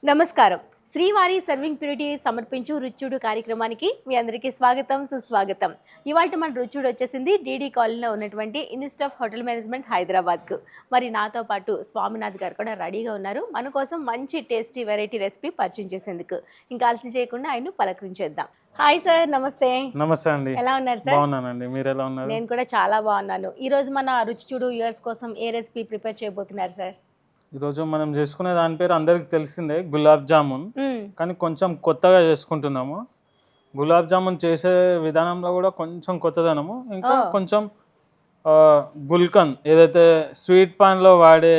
నమస్కారం. శ్రీవారి serving purity సమర్పించు రుచుడు కార్యక్రమానికి మీ అందరికీ స్వాగతం, సుస్వాగతం. ఇవాళ మన రుచుడు వచ్చేసింది డీడీ కాలనీలో ఉన్నటువంటి ఇన్స్టిట్యూట్ ఆఫ్ హోటల్ మేనేజ్మెంట్ హైదరాబాద్కు. మరి నాతో పాటు స్వామినాథ్ గారు కూడా రెడీగా ఉన్నారు మన కోసం మంచి టేస్టీ వెరైటీ రెసిపీ పరిచయం చేసేందుకు. ఇంకా ఆలస్యం చేయకుండా ఆయన పలకరించేద్దాం. హాయ్ సార్, నమస్తే. నమస్తే అండి. ఎలా ఉన్నారు సార్? బాగున్నానండి, మీరు ఎలా ఉన్నారు? నేను కూడా చాలా బాగున్నాను. ఈరోజు మన రుచుడు వ్యూవర్స్ కోసం ఏ రెసిపీ ప్రిపేర్ చేయబోతున్నారు సార్? ఈరోజు మనం చేసుకునే దాని పేరు అందరికి తెలిసిందే, గులాబ్ జామున్. కానీ కొంచెం కొత్తగా చేసుకుంటున్నాము. గులాబ్ జామున్ చేసే విధానంలో కూడా కొంచెం కొత్తదనము, ఇంకా కొంచెం గుల్కంద్ ఏదైతే స్వీట్ పాన్లో వాడే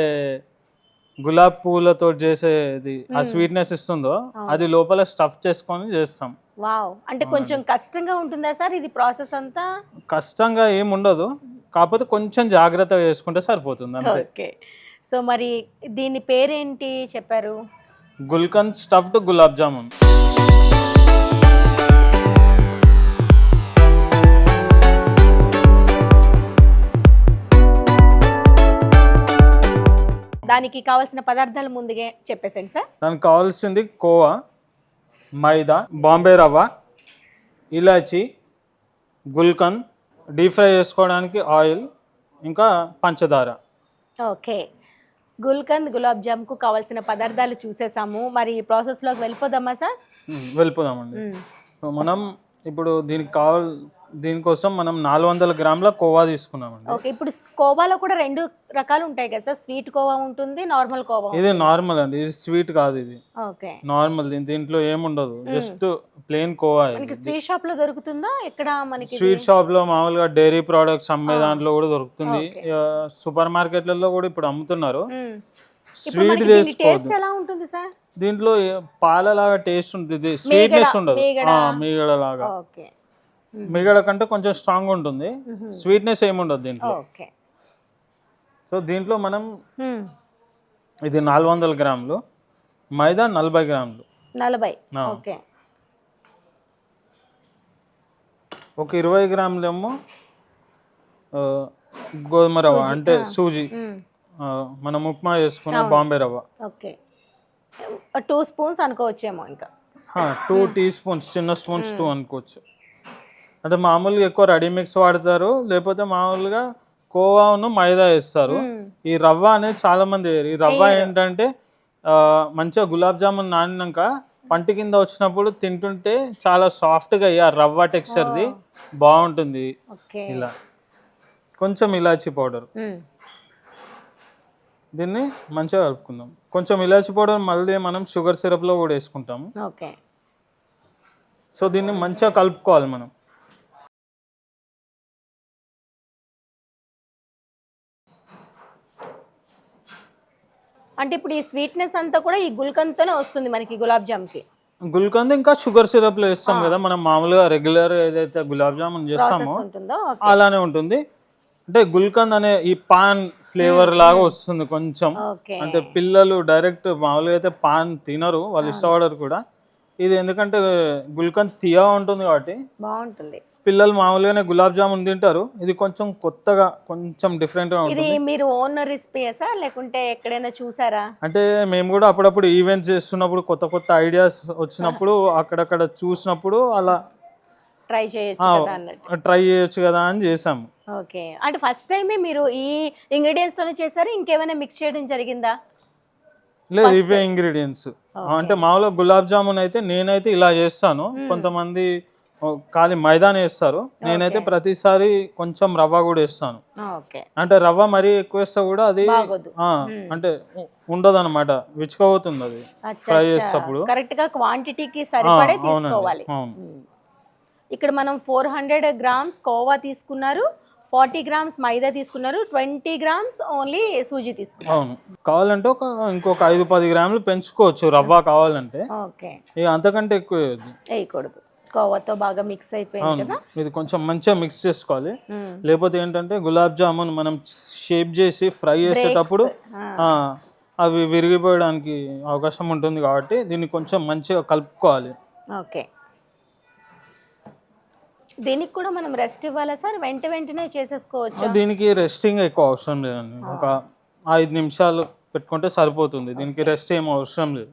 గులాబ్ పూలతో చేసేది ఆ స్వీట్నెస్ ఇస్తుందో అది లోపల స్టఫ్ చేసుకొని చేస్తాం. వావ్, అంటే కొంచెం కష్టంగా ఉంటుందా సార్ ఇది ప్రాసెస్ అంతా? కష్టంగా ఏముండదు, కాకపోతే కొంచెం జాగ్రత్తగా చేసుకుంటే సరిపోతుంది అంతే. ఓకే, సో మరి దీని పేరేంటి చెప్పారు? గుల్కంద్ స్టఫ్డ్ గులాబ్ జామున్. దానికి కావాల్సిన పదార్థాలు ముందుగా చెప్పేసండి సార్. దానికి కావాల్సింది కోవా, మైదా, బాంబే రవ్వ, ఇలాచి, గుల్కంద్, డీప్ ఫ్రై చేసుకోవడానికి ఆయిల్, ఇంకా పంచదార. ఓకే, గుల్కంద్ గులాబ్ జామ్కు కావాల్సిన పదార్థాలు చూసేసాము. మరి ప్రాసెస్లోకి వెళ్ళిపోదామా సార్? వెళ్ళిపోదామండి. మనం ఇప్పుడు దీనికోసం మనం 400 గ్రాముల కోవా తీసుకున్నామండి. ఓకే, ఇప్పుడు కోవాలో కూడా రెండు రకాలు ఉంటాయి కదా సార్? స్వీట్ కోవా ఉంటుంది, నార్మల్ కోవా. ఇది నార్మల్ అండి, ఇది స్వీట్ కాదు. ఇది ఓకే, నార్మల్. దీంట్లో ఏముండదు, జస్ట్ ప్లెయిన్ కోవా. మనకి స్వీట్ షాప్ లో దొరుకుతుందా? ఎక్కడ మనకి? స్వీట్ షాప్ లో మామూలుగా డైరీ ప్రోడక్ట్స్ అమ్మే దాంట్లో కూడా దొరుకుతుంది. సూపర్ మార్కెట్లలో కూడా ఇప్పుడు అమ్ముతున్నారు. స్వీట్ టేస్ట్ ఎలా ఉంటుంది సార్? దీంట్లో పాలలాగా టేస్ట్ ఉంటుంది, స్వీట్నెస్ ఉండదు. మీగడ లాగా, మీగడ కంటే కొంచెం స్ట్రాంగ్ ఉంటుంది, స్వీట్నెస్ ఏముండదు దీంట్లో. సో దీంట్లో మనం ఇది 400 గ్రాములు, మైదా 40 గ్రాములు. 40. ఓకే, ఒక 20 గ్రాములు ఏమో గోధుమ రవ్వ అంటే సూజీ, మనం ఉప్మా చేసుకున్న బాంబే రవ్వ. ఓకే, 2 స్పూన్స్ అనుకోవచ్చేమో. ఇంకా 2 టీ స్పూన్స్, చిన్న స్పూన్స్ 2 అనుకోవచ్చు. అంటే మామూలుగా ఎక్కువ రెడీ మిక్స్ వాడతారు, లేకపోతే మామూలుగా కోవాను మైదా వేస్తారు. ఈ రవ్వ అనేది చాలా మంది వేయరు. ఈ రవ్వ ఏంటంటే మంచిగా గులాబ్ జామున్ నానినాక పంటి కింద వచ్చినప్పుడు తింటుంటే చాలా సాఫ్ట్గా ఆ రవ్వ టెక్స్చర్ది బాగుంటుంది. ఇలా కొంచెం ఇలాచీ పౌడర్, దీన్ని మంచిగా కలుపుకుందాం. కొంచెం ఇలాచీ పౌడర్ మళ్ళీ మనం షుగర్ సిరప్లో కూడా వేసుకుంటాము. సో దీన్ని మంచిగా కలుపుకోవాలి మనం. అంటే ఇప్పుడు ఈ స్వీట్నెస్ అంతా కూడా ఈ గుల్కంద్తోనే వస్తుంది మనకి గులాబ్ జామ్కి. గుల్కంద్ ఇంకా షుగర్ సిరప్లో వేస్తాం కదా మనం, మామూలుగా రెగ్యులర్ ఏదైతే గులాబ్ జామున్ చేస్తామో అలానే ఉంటుంది. అంటే గుల్కంద్ అనే ఈ పాన్ ఫ్లేవర్ లాగా వస్తుంది కొంచెం. అంటే పిల్లలు డైరెక్ట్ మామూలుగా అయితే పాన్ తినరు, వాళ్ళు ఇష్టపడరు కూడా. ఇది ఎందుకంటే గుల్కంద్ తీయగా ఉంటుంది కాబట్టి బాగుంటుంది. పిల్లలు మామూలుగానే గులాబ్ జామున్ తింటారు, ఇది కొంచెం కొత్తగా కొంచెం డిఫరెంట్ గా ఉంటుంది. ఇది మీరు ఓన్ రెసిపీ సార్ లేకుంటే ఎక్కడైనా చూసారా? అంటే మేము కూడా అప్పుడప్పుడు ఈవెంట్స్ చేస్తున్నప్పుడు కొత్త కొత్త ఐడియాస్ వచ్చినప్పుడు అక్కడక్కడ చూసినప్పుడు అలా ట్రై చేయొచ్చు కదా అని చేసాము. ఓకే, అంటే ఫస్ట్ టైమే మీరు ఈ ఇంగ్రీడియంట్స్ తోనే చేశారు, ఇంకేమైనా మిక్స్ చేయడం జరిగిందా? లేదు, ఇవే ఇంగ్రీడియంట్స్. అంటే మామూలుగా గులాబ్ జామున్ అయితే నేనైతే ఇలా చేస్తాను, కొంతమంది ఖాళీ మైదాని వేస్తారు, నేనైతే ప్రతిసారి కొంచెం రవ్వ కూడా వేస్తాను. అంటే రవ్వ మరీ ఎక్కువ వేస్తా కూడా అది అంటే ఉండదు అనమాట, విచ్చుకోబోతుంది అది ఫ్రై చేసేటప్పుడు. కరెక్ట్ గా క్వాంటిటీకి సరిపడే తీసుకోవాలి. ఇక్కడ మనం 400 గ్రామ్స్ కోవా తీసుకున్నారు, 40 గ్రామ్స్ మైదా తీసుకున్నారు, 20 గ్రామ్స్ ఓన్లీ సూజీ తీసుకున్నారు. అవును, కావాలంటే ఇంకొక 5-10 గ్రాములు పెంచుకోవచ్చు రవ్వ కావాలంటే. ఇక అంతకంటే ఎక్కువ వేయకూడదు, కోవాతో బాగా మిక్స్ అయిపోయింది కదా. ఇది కొంచెం మంచిగా మిక్స్ చేసుకోవాలి, లేకపోతే ఏంటంటే గులాబ్ జామున్ మనం షేప్ చేసి ఫ్రై చేసేటప్పుడు అవి విరిగిపోయడానికి అవకాశం ఉంటుంది కాబట్టి దీన్ని కొంచెం మంచిగా కలుపుకోవాలి. ఓకే, దీనికి కూడా మనం రెస్ట్ ఇవ్వాలా సార్? వెంటనే చేసేసుకోవచ్చు? దీనికి రెస్టింగ్ ఎక్కువ అవసరం లేదండి, ఒక 5 నిమిషాలు పెట్టుకుంటే సరిపోతుంది, దీనికి రెస్ట్ ఏం అవసరం లేదు.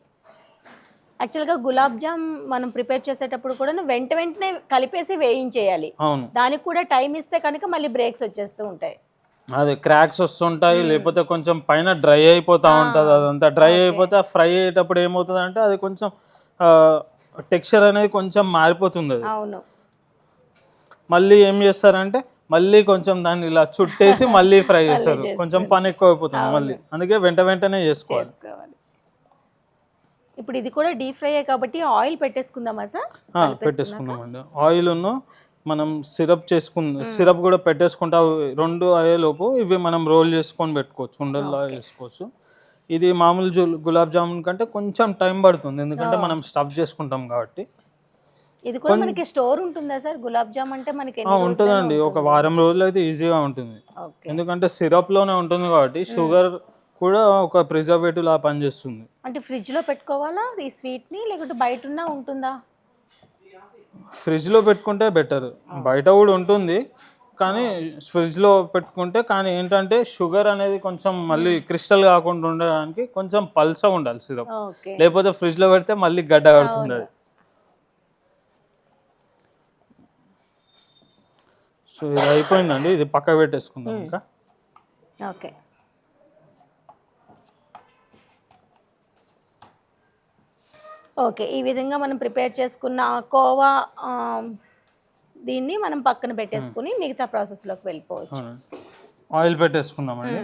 యాక్చువల్గా గులాబ్ జామ్ మనం ప్రిపేర్ చేసేటప్పుడు కూడా వెంటనే కలిపేసి వేయించేయాలి. అవును, దానికి కూడా టైం ఇస్తే కనుక మళ్ళీ బ్రేక్స్ వచ్చేస్తూ ఉంటాయి. అదే క్రాక్స్ వస్తుంటాయి, లేకపోతే కొంచెం పైన డ్రై అయిపోతా ఉంటుంది. అదంతా డ్రై అయిపోతే ఫ్రై అయ్యేటప్పుడు ఏమవుతుంది అంటే అది కొంచెం టెక్స్చర్ అనేది కొంచెం మారిపోతుంది. అది అవును, మళ్ళీ ఏం చేస్తారంటే మళ్ళీ కొంచెం దాన్ని ఇలా చుట్టేసి మళ్ళీ ఫ్రై చేస్తారు. కొంచెం పని ఎక్కువ అయిపోతుంది మళ్ళీ, అందుకే వెంటనే చేసుకోవాలి. ఇప్పుడు ఇది కూడా డీప్ ఫ్రై కాబట్టి ఆయిల్ పెట్టేసుకుందామా సార్? పెట్టేసుకుందామండి. ఆయిల్ మనం సిరప్ కూడా పెట్టేసుకుంటా. 2 అయ్యేలోపు ఇవి మనం రోల్ చేసుకొని పెట్టుకోవచ్చు, ఉండల్లా చేసుకోవచ్చు. ఇది మామూలు గులాబ్ జామున్ కంటే కొంచెం టైం పడుతుంది, ఎందుకంటే మనం స్టఫ్ చేసుకుంటాం కాబట్టి. ఇది కూడా మనకి స్టోర్ ఉంటుందా సార్? గులాబ్ జామ్ అంటే మనకి ఉంటుందండి, ఒక వారం రోజులు అయితే ఈజీగా ఉంటుంది. ఎందుకంటే సిరప్ లోనే ఉంటుంది కాబట్టి షుగర్ కూడా ఒక ప్రిజర్వేటివ్ లా పనిచేస్తుంది. అంటే ఫ్రిడ్జ్ లో పెట్టుకోవాలా ఈ స్వీట్ ని, లేకుంటే బయట ఉన్నా ఉంటుందా? ఫ్రిడ్జ్ లో పెట్టుకుంటే బెటర్, బయట కూడా ఉంటుంది కానీ ఫ్రిడ్జ్ లో పెట్టుకుంటే. కానీ ఏంటంటే షుగర్ అనేది కొంచెం మళ్ళీ క్రిస్టల్ కాకుండా ఉండడానికి కొంచెం పల్సగా ఉండాలి సిరప్, లేకపోతే ఫ్రిడ్జ్ లో పెడితే మళ్ళీ గడ్డ కడుతుంది అది. సో ఇది అయిపోయిందండి, ఇది పక్క పెట్టేసుకుందాం ఇంకా. ఓకే, ఓకే, ఈ విధంగా మనం ప్రిపేర్ చేసుకున్న కోవా దీన్ని మనం పక్కన పెట్టేసుకుని మిగతా ప్రాసెస్లోకి వెళ్ళిపోవచ్చు. ఆయిల్ పెట్టేసుకుందామండి.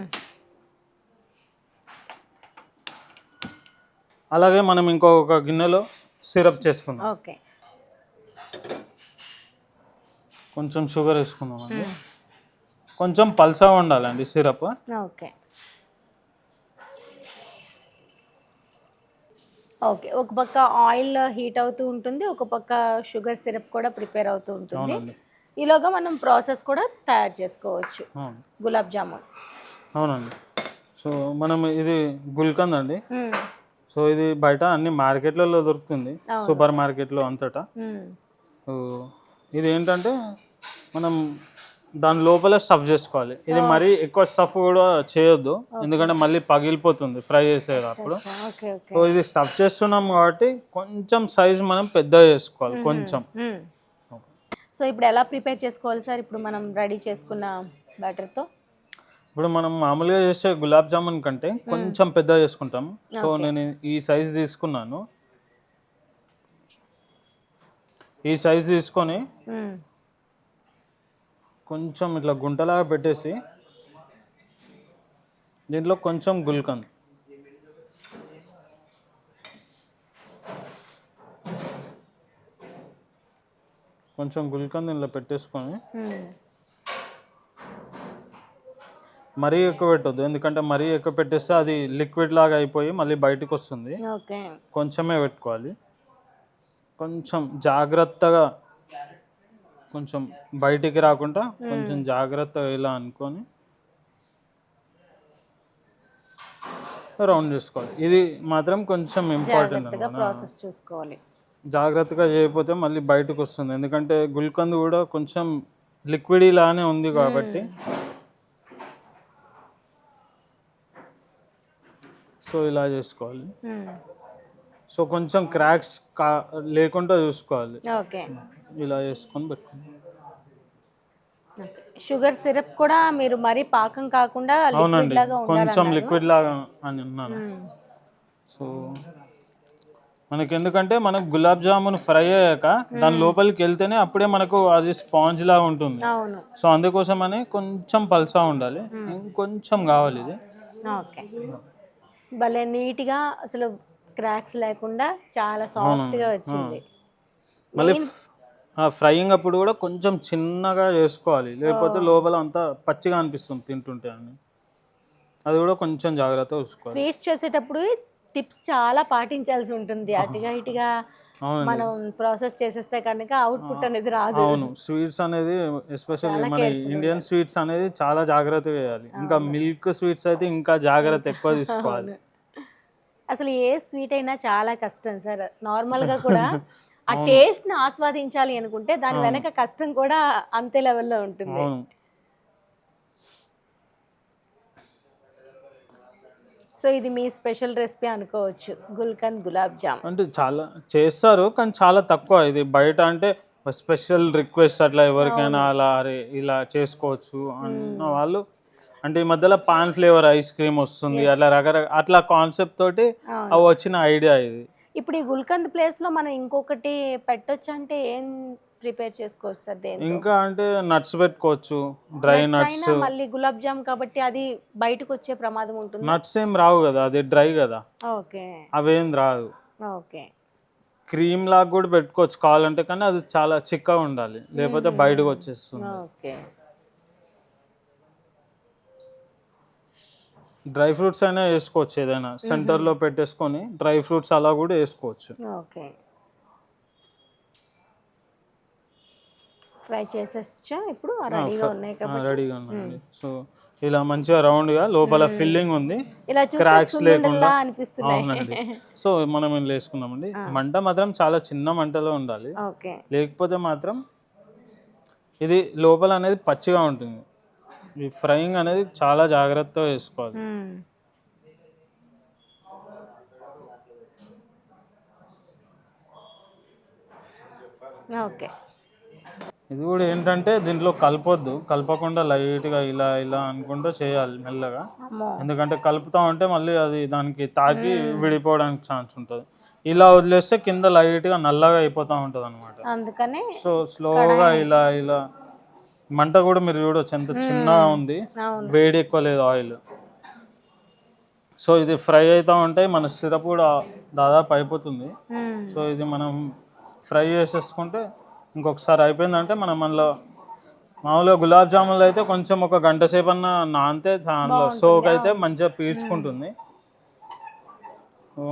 అలాగే మనం ఇంకొక గిన్నెలో సిరప్ చేసుకుందాం. ఓకే, కొంచెం షుగర్ వేసుకుందామండి. కొంచెం పల్సగా ఉండాలండి సిరప్. ఓకే, ఓకే, ఒక పక్క ఆయిల్ హీట్ అవుతూ ఉంటుంది, ఒక పక్క షుగర్ సిరప్ కూడా ప్రిపేర్ అవుతూ ఉంటుంది. ఈలోగా మనం ప్రాసెస్ కూడా తయారు చేసుకోవచ్చు గులాబ్ జామున్. అవునండి. సో మనం ఇది గుల్కంద్ అండి. సో ఇది బయట అన్ని మార్కెట్లలో దొరుకుతుంది, సూపర్ మార్కెట్లో అంతటా. ఇది ఏంటంటే మనం దాని లోపల స్టఫ్ చేసుకోవాలి. ఇది మరీ ఎక్కువ స్టఫ్ కూడా చేయొద్దు, ఎందుకంటే మళ్ళీ పగిలిపోతుంది ఫ్రై చేసేటప్పుడు. సో ఇది స్టఫ్ చేస్తున్నాం కాబట్టి కొంచెం సైజ్ మనం పెద్దగా చేసుకోవాలి కొంచెం. సో ఇప్పుడు ఎలా ప్రిపేర్ చేసుకోవాలి సార్? ఇప్పుడు మనం రెడీ చేసుకున్న బ్యాటర్తో ఇప్పుడు మనం మామూలుగా చేసే గులాబ్ జామున్ కంటే కొంచెం పెద్దగా చేసుకుంటాం. సో నేను ఈ సైజ్ తీసుకున్నాను. ఈ సైజ్ తీసుకొని కొంచెం ఇట్లా గుంటలాగా పెట్టేసి దీంట్లో కొంచెం గుల్కంద్, దీంట్లో పెట్టేసుకొని మరీ ఎక్కువ పెట్టొద్దు, ఎందుకంటే మరీ ఎక్కువ పెట్టేస్తే అది లిక్విడ్ లాగా అయిపోయి మళ్ళీ బయటకు వస్తుంది. కొంచెమే పెట్టుకోవాలి. కొంచెం జాగ్రత్తగా, కొంచెం బయటికి రాకుండా కొంచెం జాగ్రత్తగా ఇలా అనుకొని రౌండ్ చేసుకోవాలి. ఇది మాత్రం కొంచెం ఇంపార్టెంట్ ప్రాసెస్ చూసుకోవాలి. జాగ్రత్తగా చేయకపోతే మళ్ళీ బయటకు వస్తుంది, ఎందుకంటే గుల్కంద్ కూడా కొంచెం లిక్విడ్ లానే ఉంది కాబట్టి. సో ఇలా చేసుకోవాలి. సో కొంచెం క్రాక్స్ లేకుండా చూసుకోవాలి. ఇలా చేసుకొని పెట్టుకోండి. షుగర్ సిరప్ కూడా మీరు మరీ పాకం కాకుండా అవునండి, కొంచెం లిక్విడ్ లాగా అని అన్నాను. సో మనకి ఎందుకంటే మనకు గులాబ్ జామున్ ఫ్రై అయ్యాక దాని లోపలికి వెళ్తేనే అప్పుడే మనకు అది స్పాంజ్ లాగా ఉంటుంది. సో అందుకోసమని కొంచెం పల్సా ఉండాలి, ఇంకొంచెం కావాలి ఇది. భలే నీట్గా అసలు క్రాక్స్ లేకుండా చాలా సాఫ్ట్గా వచ్చింది. మళ్ళీ ఫ్రైయింగ్ అప్పుడు కూడా కొంచెం చిన్నగా చేసుకోవాలి, లేకపోతే లోపల అంతా పచ్చిగా అనిపిస్తుంది తింటుంటే అని. అది కూడా కొంచెం జాగ్రత్తగా చూసుకోవాలి. స్వీట్స్ చేసేటప్పుడు టిప్స్ చాలా పాటించాల్సి ఉంటుంది. అటుగా ఇటుగా మనం ప్రాసెస్ చేసేస్తే కనుక అవుట్పుట్ అనేది రాదు. అవును, స్వీట్స్ అనేది ఎస్పెషల్లీ మన ఇండియన్ స్వీట్స్ అనేది చాలా జాగ్రత్తగా చేయాలి. ఇంకా మిల్క్ స్వీట్స్ అయితే ఇంకా జాగ్రత్త ఎక్కువ తీసుకోవాలి. అసలు ఏ స్వీట్ అయినా చాలా కష్టం సార్. నార్మల్గా కూడా ఆ టేస్ట్ ని ఆస్వాదించాలి అనుకుంటే దాని వెనక కష్టం కూడా అంతే లెవెల్లో ఉంటుంది. సో సో ఇది మీ స్పెషల్ రెసిపీ అనుకోవచ్చు, గుల్కంద్ గులాబ్ జామ్. అంటే చాలా చేస్తారు కానీ చాలా తక్కువ. ఇది బయట అంటే స్పెషల్ రిక్వెస్ట్ అట్లా ఎవరికైనా అలా అరే ఇలా చేసుకోవచ్చు అన్న వాళ్ళు, అంటే ఈ మధ్యలో పాన్ ఫ్లేవర్ ఐస్ క్రీమ్ వస్తుంది, అట్లా రకరకాల అట్లా కాన్సెప్ట్ తోటి అవి వచ్చిన ఐడియా ఇది. ఇప్పుడు ఈ గుల్కంద్ ప్లేస్ లో మనం ఇంకొకటి పెట్టొచ్చు అంటే ఏం ప్రిపేర్ చేసుకోవచ్చు సార్? దేని ఇంకా అంటే నట్స్ పెట్టుకోవచ్చు, డ్రై నట్స్. మళ్ళీ గులాబ్ జామ్ కాబట్టి అది బయటకు వచ్చే ప్రమాదం ఉంటుంది. నట్స్ ఏం రావు కదా, అది డ్రై కదా, ఓకే అవేం రాదు. ఓకే, క్రీమ్ లాగా కూడా పెట్టుకోవచ్చు కావాలంటే, కానీ అది చాలా చిక్కగా ఉండాలి, లేకపోతే బయటకు వచ్చేస్తుంది. ఓకే. డ్రై ఫ్రూట్స్ అయినా వేసుకోవచ్చు, ఏదైనా సెంటర్లో పెట్టేసుకొని డ్రై ఫ్రూట్స్ అలా కూడా వేసుకోవచ్చు. ఓకే, ఫ్రై చేసేచ్చా ఇప్పుడు? రెడీగా ఉన్నాయి కాబట్టి రెడీగా ఉన్నాయండి. సో ఇలా మంచిగా రౌండ్గా లోపల ఫిల్లింగ్ ఉంది, ఇలా క్రాక్స్ లేకుండా అనిపిస్తున్నాయి. అవునండి. సో మనం ఇలా వేసుకున్నామండి. మంట మాత్రం చాలా చిన్న మంటలో ఉండాలి, ఓకే. లేకపోతే మాత్రం ఇది లోపల అనేది పచ్చిగా ఉంటుంది. ఈ ఫ్రైయింగ్ అనేది చాలా జాగ్రత్తగా వేసుకోవాలి. ఓకే, ఇది కూడా ఏంటంటే దీంట్లో కలపొద్దు, కలపకుండా లైట్గా ఇలా ఇలా అనుకుంటూ చేయాలి మెల్లగా, ఎందుకంటే కలుపుతా ఉంటే మళ్ళీ అది దానికి తాకి విడిపోవడానికి ఛాన్స్ ఉంటుంది. ఇలా వదిలేస్తే కింద లైట్గా నల్లగా అయిపోతూ ఉంటుంది అనమాట. అందుకనే సో స్లోగా ఇలా ఇలా మంట కూడా మీరు చూడవచ్చు ఎంత చిన్నగా ఉంది, వేడి ఎక్కువ లేదు ఆయిల్. సో ఇది ఫ్రై అవుతూ ఉంటాయి, మన సిరప్ కూడా దాదాపు అయిపోతుంది. సో ఇది మనం ఫ్రై చేసేసుకుంటే ఇంకొకసారి అయిపోయిందంటే మనం అందులో మామూలుగా గులాబ్ జామున్లు అయితే కొంచెం ఒక గంట సేపు అన్న నానితే దానిలో సోక్ అయితే మంచిగా పీల్చుకుంటుంది.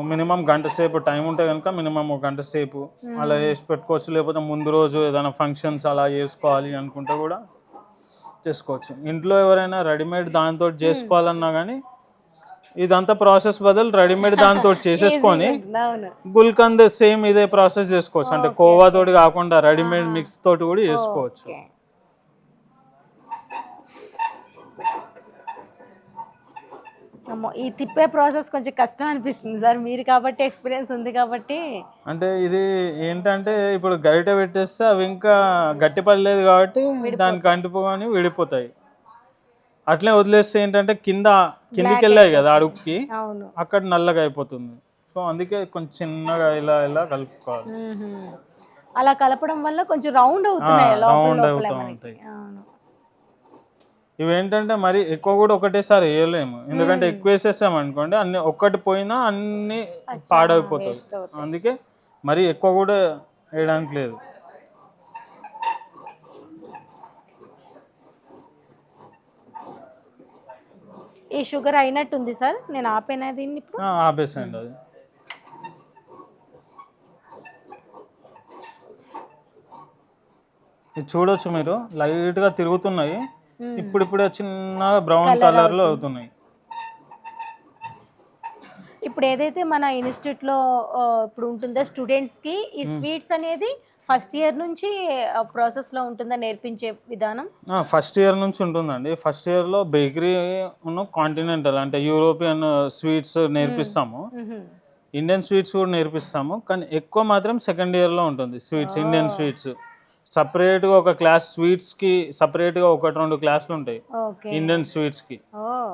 మినిమం గంట సేపు టైం ఉంటే కనుక మినిమం ఒక గంట సేపు అలా వేసి పెట్టుకోవచ్చు. లేకపోతే ముందు రోజు ఏదైనా ఫంక్షన్స్ అలా చేసుకోవాలి అనుకుంటే కూడా చేసుకోవచ్చు. ఇంట్లో ఎవరైనా రెడీమేడ్ దాంతో చేసుకోవాలన్నా కానీ ఇదంతా ప్రాసెస్ బదులు రెడీమేడ్ దాంతో చేసేసుకొని గుల్కంద్ సేమ్ ఇదే ప్రాసెస్ చేసుకోవచ్చు. అంటే కోవా తోటి కాకుండా రెడీమేడ్ మిక్స్ తోటి కూడా చేసుకోవచ్చు. ఈ తిప్పే ప్రాసెస్ కొంచెం కష్టం అనిపిస్తుంది సార్, మీరు కాబట్టి ఎక్స్పీరియన్స్ ఉంది కాబట్టి. అంటే ఇది ఏంటంటే ఇప్పుడు గరిట పెట్టేస్తే అవి ఇంకా గట్టి పడలేదు కాబట్టి దానికి అంటిపోగానే విడిపోతాయి. అట్లే వదిలేస్తే ఏంటంటే కిందికి వెళ్ళాయి కదా అడుగుకి, అక్కడ నల్లగా అయిపోతుంది. సో అందుకే కొంచెం చిన్నగా ఇలా ఇలా కలుపుకోవాలి. అలా కలపడం వల్ల కొంచెం రౌండ్ అవుతున్నాయి, రౌండ్ అవుతూ ఉంటాయి. ఇవేంటంటే మరి ఎక్కువ కూడా ఒకటేసారి వేయలేము, ఎందుకంటే ఎక్కువ వేసేసాం అనుకోండి అన్ని ఒక్కటి పోయినా అన్ని పాడైపోతాయి. అందుకే మరి ఎక్కువ కూడా వేయడానికి లేదు. ఈ షుగర్ అయినట్టుంది సార్, నేను ఆపేనా దీన్ని ఇప్పుడు? ఆపేసేయండి అది. ఇది చూడొచ్చు మీరు, లైట్గా తిరుగుతున్నాయి, ఇప్పుడిప్పుడే చిన్నగా బ్రౌన్ కలర్లో అవుతున్నాయి. ఇప్పుడు ఏదైతే మన ఇన్స్టిట్యూట్లో ఇప్పుడు ఉంటుందో స్టూడెంట్స్కి ఈ స్వీట్స్ అనేది ఫస్ట్ ఇయర్ నుంచి ప్రాసెస్లో ఉంటుందా నేర్పించే విధానం? ఫస్ట్ ఇయర్ నుంచి ఉంటుందండి. ఫస్ట్ ఇయర్లో బేకరీ కాంటినెంటల్ అంటే యూరోపియన్ స్వీట్స్ నేర్పిస్తాము, ఇండియన్ స్వీట్స్ కూడా నేర్పిస్తాము. కానీ ఎక్కువ మాత్రం సెకండ్ ఇయర్లో ఉంటుంది స్వీట్స్, ఇండియన్ స్వీట్స్. సపరేట్గా ఒక క్లాస్ స్వీట్స్కి సపరేట్గా 1-2 క్లాసులు ఉంటాయి ఇండియన్ స్వీట్స్కి.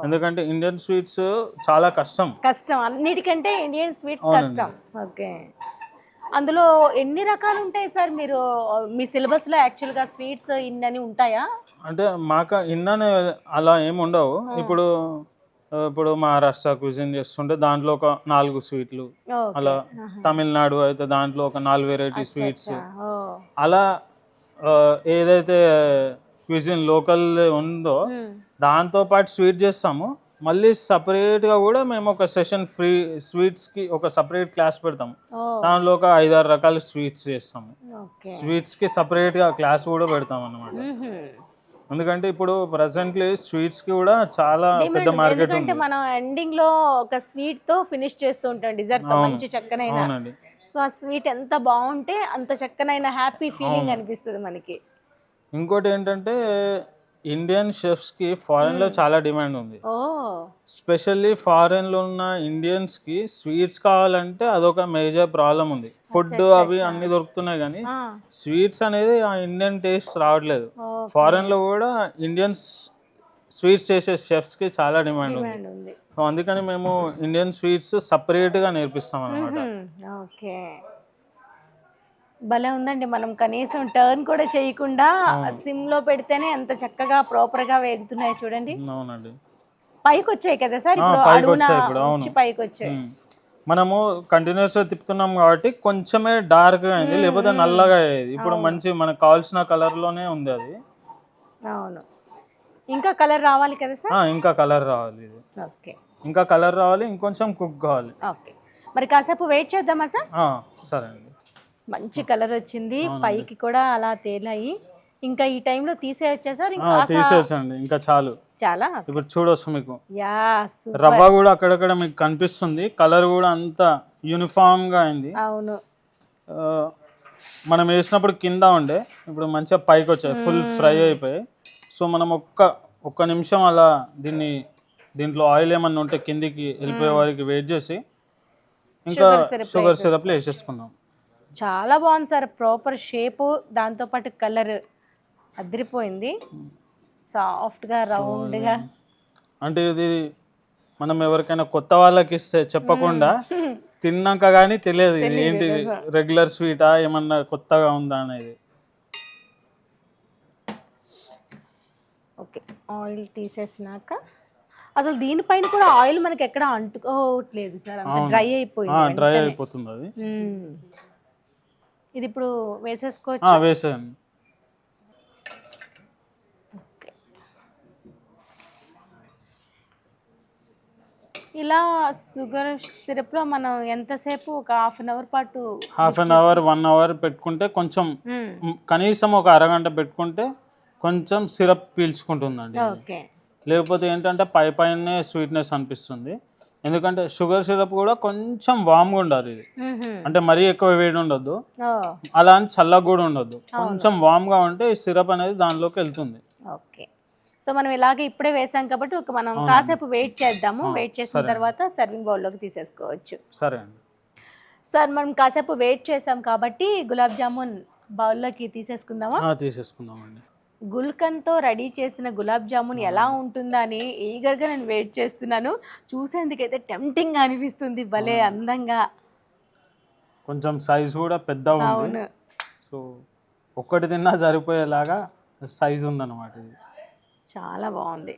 ఎందుకంటే ఇండియన్ స్వీట్స్ చాలా కష్టం, అన్నిటికంటే ఇండియన్ స్వీట్స్ కష్టం. ఓకే, అందులో ఎన్ని రకాలు ఉంటాయి సార్? మీరు మీ సిలబస్లో యాక్చువల్గా స్వీట్స్ ఇన్నని ఉంటాయా? అంటే మాకు ఇన్ననే అలా ఏమి ఉండవు. ఇప్పుడు మహారాష్ట్ర క్విజిన్ చేస్తుంటే దాంట్లో ఒక 4 స్వీట్లు, అలా తమిళనాడు అయితే దాంట్లో ఒక 4 వెరైటీ స్వీట్స్, అలా ఏదైతే క్విజిన్ లోకల్ ఉందో దాంతో పాటు స్వీట్ చేస్తాము. మళ్ళీ సపరేట్గా కూడా మేము ఒక సెషన్ ఫ్రీ స్వీట్స్కి ఒక సపరేట్ క్లాస్ పెడతాము, దాంట్లో ఒక 5-6 రకాల స్వీట్స్ చేస్తాము. స్వీట్స్కి సపరేట్గా క్లాస్ కూడా పెడతాం అన్నమాట. ఎందుకంటే ఇప్పుడు ప్రెసెంట్లీ స్వీట్స్కి కూడా చాలా పెద్ద మార్కెట్ ఉంది. మనం ఎండింగ్ లో ఒక స్వీట్ తో ఫినిష్ చేస్తూ ఉంటాం, డిజర్ట్ తో మంచి చక్కనైన. సో ఆ స్వీట్ ఎంత బాగుంటే అంత చక్కనైన హ్యాపీ ఫీలింగ్ అనిపిస్తుంది మనకి. ఇంకోటి ఏంటంటే ఇండియన్ షెఫ్స్ కి ఫారెన్ లో చాలా డిమాండ్ ఉంది. ఓ స్పెషల్లీ ఫారెన్ లో ఉన్న ఇండియన్స్ కి స్వీట్స్ కావాలంటే అదొక మేజర్ ప్రాబ్లం ఉంది. ఫుడ్ అవి అన్ని దొరుకుతున్నాయి కానీ స్వీట్స్ అనేది ఆ ఇండియన్ టేస్ట్ రావట్లేదు. ఫారెన్ లో కూడా ఇండియన్స్ స్వీట్స్ చేసే షెఫ్స్ కి చాలా డిమాండ్ ఉంది. సో అందుకని మేము ఇండియన్ స్వీట్స్ సపరేట్ గా నేర్పిస్తాం అన్నమాట. ఓకే, భలే ఉందండి. మనం కనీసం టర్న్ కూడా చేయకుండా సిమ్ లో పెడితేనే ఎంత చక్కగా ప్రాపర్ గా వేగుతున్నాయి చూడండి. అవునండి, పైకి వచ్చాయి కదా సార్ ఇప్పుడు, పైకి వచ్చాయి ఇప్పుడు. అవును, పైకి వచ్చాయి. మనము కంటిన్యూస్ గా తిప్పుతున్నాం కాబట్టి కొంచెమే డార్క్ గా అయింది, లేకపోతే నల్లగా అయ్యేది. ఇప్పుడు మంచి మనకు కావాల్సిన కలర్ లోనే ఉంది అది. అవును, ఇంకా కలర్ రావాలి కదా సార్? ఇంకా కలర్ రావాలి ఇది. ఓకే, ఇంకా కలర్ రావాలి, ఇంకొంచెం కుక్ కావాలి. ఓకే, మరి కాసేపు వెయిట్ చేద్దామా సార్? సరే అండి. మంచి కలర్ వచ్చింది, పైకి కూడా అలా తేలాయి. ఇంకా ఈ టైంలో తీసేయచ్చా సార్? తీసేయచ్చండి, ఇంకా చాలు. చాలా ఇప్పుడు చూడొచ్చు మీకు యా, రవ్వ కూడా అక్కడక్కడ మీకు కనిపిస్తుంది, కలర్ కూడా అంత యూనిఫామ్ గా అయింది. అవును, మనం వేసినప్పుడు కింద ఉండే, ఇప్పుడు మంచిగా పైకి వచ్చాయి, ఫుల్ ఫ్రై అయిపోయాయి. సో మనం ఒక్క నిమిషం అలా దీంట్లో ఆయిల్ ఏమన్నా ఉంటే కిందికి వెళ్ళిపోయే వారికి వెయిట్ చేసి ఇంకా షుగర్ సిరప్లో వేసేసుకున్నాం. చాలా బాగుంది సార్, ప్రాపర్ షేపు, దాంతోపాటు కలర్ అదిరిపోయింది, సాఫ్ట్గా రౌండ్గా. అంటే ఇది మనం ఎవరికైనా కొత్త వాళ్ళకి ఇస్తే చెప్పకుండా తిన్నాక కానీ తెలియదు ఇది ఏంటి, రెగ్యులర్ స్వీటా ఏమన్నా కొత్తగా ఉందా అనేది. ఓకే, ఆయిల్ తీసేసినాక అసలు దీనిపైన కూడా ఆయిల్ మనకి ఎక్కడ అంటుకోవట్లేదు సార్, అంత డ్రై అయిపోయింది. డ్రై అయిపోతుంది అది. ఇది ఇప్పుడు వేసేసుకోవచ్చు. వేసేయండి. ఇలా షుగర్ సిరప్లో మనం ఎంతసేపు, ఒక హాఫ్ అన్ అవర్ పాటు, 1 అవర్ పెట్టుకుంటే కొంచెం, కనీసం ఒక అరగంట పెట్టుకుంటే కొంచెం సిరప్ పీల్చుకుంటుందండి. ఓకే, లేకపోతే ఏంటంటే పైనే స్వీట్నెస్ అనిపిస్తుంది. ఎందుకంటే షుగర్ సిరప్ కూడా కొంచెం వామ్గా ఉండాలి ఇది, అంటే మరీ ఎక్కువ వేడి ఉండొద్దు, అలా అని చల్లగా కూడా ఉండొద్దు, కొంచెం వామ్గా ఉంటే ఈ సిరప్ అనేది దానిలోకి వెళ్తుంది. ఓకే, సో మనం ఇలాగే ఇప్పుడే వేసాం కాబట్టి మనం కాసేపు వెయిట్ చేద్దాము. వెయిట్ చేసిన తర్వాత సర్వింగ్ బౌల్లోకి తీసేసుకోవచ్చు. సరే అండి సార్, మనం కాసేపు వెయిట్ చేసాం కాబట్టి గులాబ్ జామున్ బౌల్లోకి తీసేసుకుందామా? తీసేసుకుందామండి. గుల్కన్తో రెడీ చేసిన గులాబ్ జామున్ ఎలా ఉంటుందా అని ఈగర్గా నేను వెయిట్ చేస్తున్నాను. చూసేందుకైతే టెంప్టింగ్గా అనిపిస్తుంది, భలే అందంగా. కొంచెం సైజ్ కూడా పెద్దగా ఉంది. సో ఒక్కటి తిన్నా సరిపోయేలాగా సైజ్ ఉందన్నమాట ఇది. చాలా బాగుంది.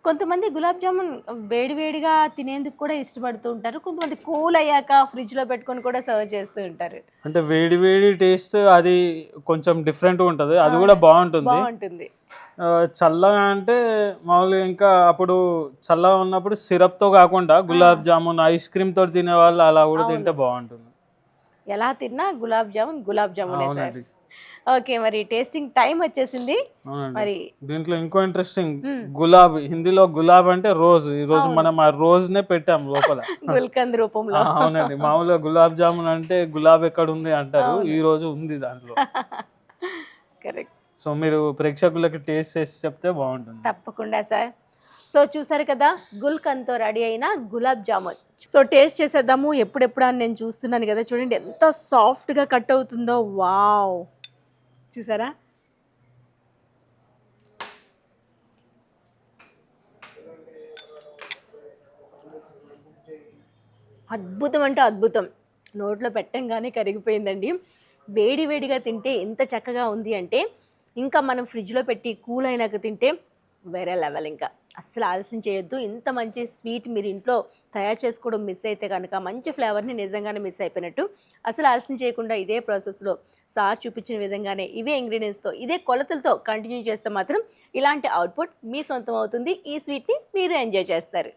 కొంతమంది గులాబ్ జామున్ వేడివేడిగా తినేందుకు కూడా ఇష్టపడుతూ ఉంటారు, కొంతమంది కూల్ అయ్యాక ఫ్రిడ్జ్లో పెట్టుకొని కూడా సర్వ్ చేస్తూ ఉంటారు. అంటే వేడి టేస్ట్ అది కొంచెం డిఫరెంట్గా ఉంటుంది, అది కూడా బాగుంటుంది. చల్లగా అంటే మామూలుగా ఇంకా అప్పుడు చల్లగా ఉన్నప్పుడు సిరప్తో కాకుండా గులాబ్ జామున్ ఐస్ క్రీమ్ తోటి తినే వాళ్ళు అలా కూడా తింటే బాగుంటుంది. ఎలా తిన్నా గులాబ్ జామున్. ఓకే, మరి టేస్టింగ్ టైం వచ్చేసింది. మరి దీంట్లో ఇంకో ఇంట్రెస్టింగ్, గులాబ్, హిందీలో గులాబ్ అంటే రోజ్. ఈ రోజు మనం ఆ రోజ్ నే పెట్టాం లోపల గుల్కంద్ రూపంలో. అవునండి, మామూలుగా గులాబ్ జామున్ అంటే గులాబ్ ఎక్కడ ఉంది అంటారు, ఈ రోజు ఉంది దాంట్లో. కరెక్ట్. సో మీరు ప్రేక్షకులకి టేస్ట్ చేసి చెప్తే బాగుంటుంది. తప్పకుండా సార్. సో చూసారు కదా, గుల్కన్తో రెడీ అయిన గులాబ్ జామున్. సో టేస్ట్ చేసేద్దాము. ఎప్పుడెప్పుడు అని నేను చూస్తున్నాను కదా, చూడండి ఎంత సాఫ్ట్గా కట్ అవుతుందో. వావ్, చూసారా? అద్భుతం అంటే అద్భుతం, నోట్లో పెట్టంగానే కరిగిపోయిందండి. వేడివేడిగా తింటే ఎంత చక్కగా ఉంది అంటే, ఇంకా మనం ఫ్రిడ్జ్లో పెట్టి కూల్ అయినాక తింటే వేరే లెవెల్. ఇంకా అస్సలు ఆలస్యం చేయొద్దు. ఇంత మంచి స్వీట్ మీరు ఇంట్లో తయారు చేసుకోవడం మిస్ అయితే కనుక మంచి ఫ్లేవర్ని నిజంగానే మిస్ అయిపోయినట్టు. అసలు ఆలస్యం చేయకుండా ఇదే ప్రాసెస్లో సార్ చూపించిన విధంగానే ఇవే ఇంగ్రీడియంట్స్తో ఇదే కొలతలతో కంటిన్యూ చేస్తే మాత్రం ఇలాంటి అవుట్పుట్ మీ సొంతం అవుతుంది. ఈ స్వీట్ని మీరు ఎంజాయ్ చేస్తారు.